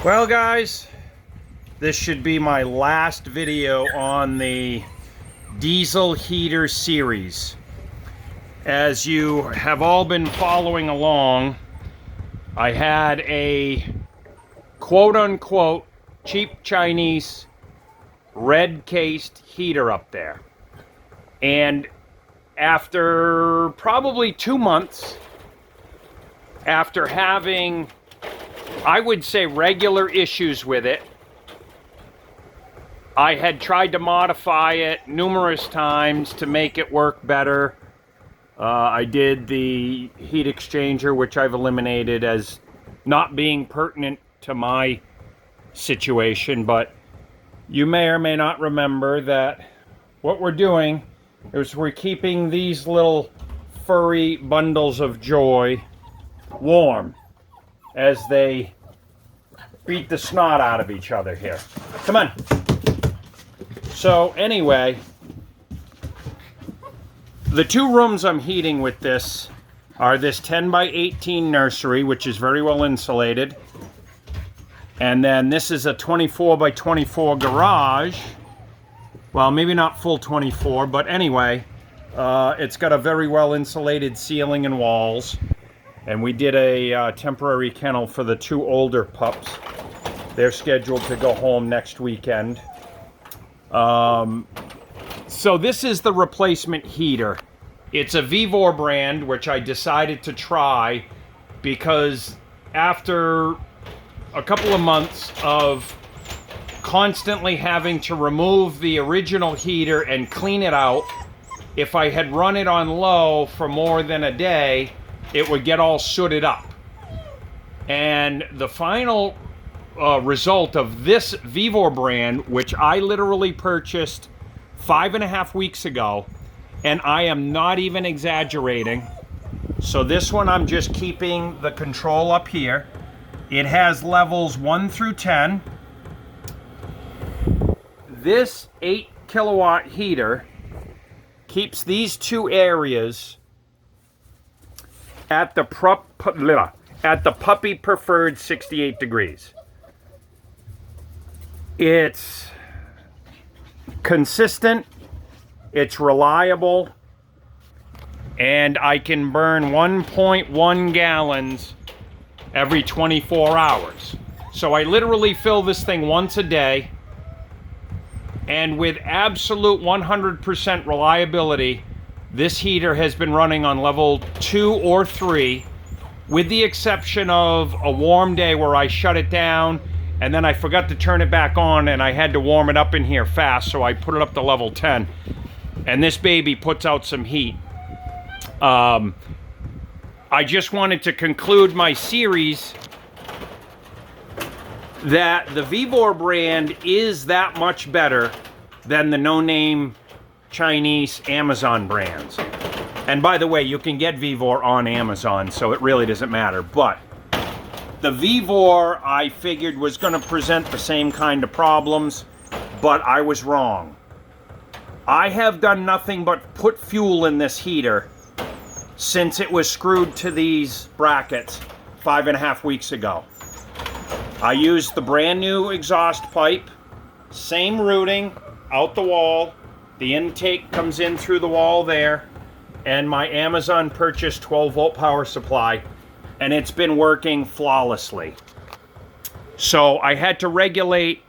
Well, guys, this should be my last video on the diesel heater series. As you have all been following along, I had a quote-unquote cheap Chinese red-cased heater up there. And after probably 2 months, after having, I would say, regular issues with it, I had tried to modify it numerous times to make it work better. I did the heat exchanger, which I've eliminated as not being pertinent to my situation, but you may or may not remember that what we're doing is we're keeping these little furry bundles of joy warm as they beat the snot out of each other here. Come on. So anyway, the two rooms I'm heating with this are this 10 by 18 nursery, which is very well insulated. And then this is a 24 by 24 garage. Well, maybe not full 24, but anyway, it's got a very well insulated ceiling and walls. And we did a temporary kennel for the two older pups. They're scheduled to go home next weekend. So this is the replacement heater. It's a Vevor brand, which I decided to try because after a couple of months of constantly having to remove the original heater and clean it out, if I had run it on low for more than a day, it would get all sooted up. And the final result of this Vevor brand, which I literally purchased 5.5 weeks ago, and I am not even exaggerating. So this one I'm just keeping the control up here. It has levels 1 through 10. This 8 kilowatt heater keeps these two areas at the puppy preferred 68 degrees. It's consistent, it's reliable, and I can burn 1.1 gallons every 24 hours. So I literally fill this thing once a day, and with absolute 100% reliability, this heater has been running on level 2 or 3, with the exception of a warm day where I shut it down and then I forgot to turn it back on and I had to warm it up in here fast, so I put it up to level 10. And this baby puts out some heat. I just wanted to conclude my series that the Vevor brand is that much better than the no-name Chinese Amazon brands. And by the way, you can get Vevor on Amazon, so it really doesn't matter. But the Vevor, I figured, was going to present the same kind of problems, but I was wrong. I have done nothing but put fuel in this heater since it was screwed to these brackets 5.5 weeks ago. I used the brand new exhaust pipe, same routing, out the wall. The intake comes in through the wall there, and my Amazon purchased 12-volt power supply, and it's been working flawlessly. So I had to regulate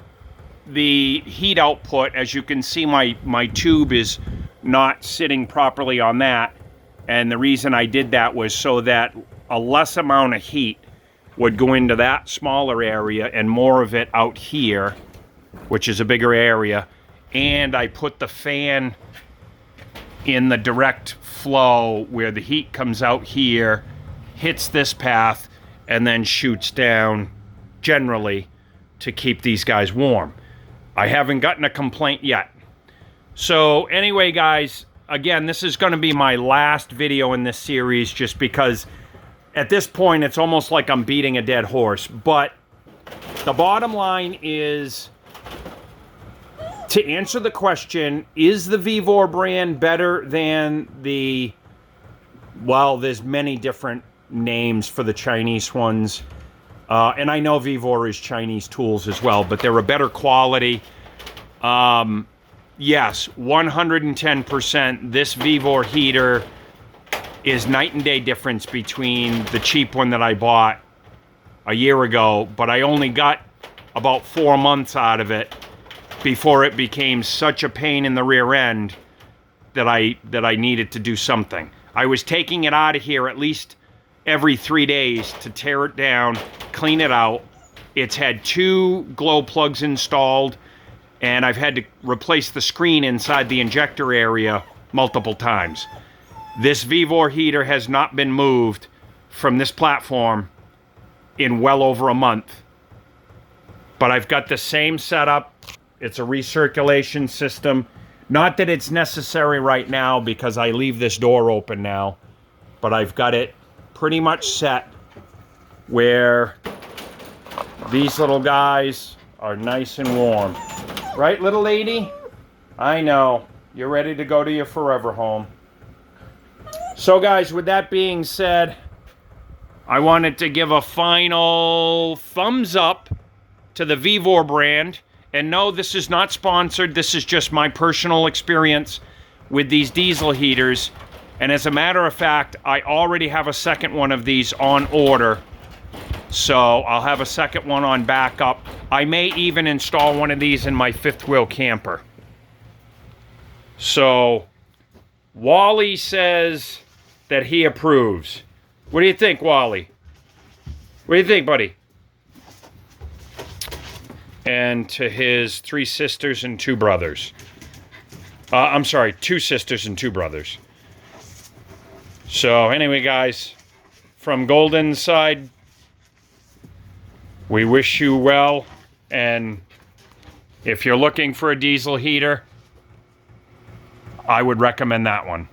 the heat output. As you can see, my tube is not sitting properly on that, and the reason I did that was so that a less amount of heat would go into that smaller area and more of it out here, which is a bigger area. And I put the fan in the direct flow where the heat comes out here, hits this path, and then shoots down generally to keep these guys warm. I haven't gotten a complaint yet. So anyway, guys, again, this is going to be my last video in this series just because at this point it's almost like I'm beating a dead horse. But the bottom line is, to answer the question, is the Vevor brand better than the, well, there's many different names for the Chinese ones. And I know Vevor is Chinese tools as well, but they're a better quality. Yes, 110%. This Vevor heater is night and day difference between the cheap one that I bought a year ago, but I only got about 4 months out of it before it became such a pain in the rear end that I needed to do something. I was taking it out of here at least every 3 days to tear it down, clean it out. It's had 2 glow plugs installed, and I've had to replace the screen inside the injector area multiple times. This Vevor heater has not been moved from this platform in well over a month. But I've got the same setup. It's a recirculation system. Not that it's necessary right now because I leave this door open now, but I've got it pretty much set where these little guys are nice and warm. Right, little lady? I know. You're ready to go to your forever home. So guys, with that being said, I wanted to give a final thumbs up to the Vevor brand. And no, this is not sponsored. This is just my personal experience with these diesel heaters. And as a matter of fact, I already have a second one of these on order. So I'll have a second one on backup. I may even install one of these in my fifth wheel camper. So Wally says that he approves. What do you think, Wally? What do you think, buddy? And to his 3 sisters and 2 brothers. I'm sorry, 2 sisters and 2 brothers. So anyway, guys, from Golden's side, we wish you well. And if you're looking for a diesel heater, I would recommend that one.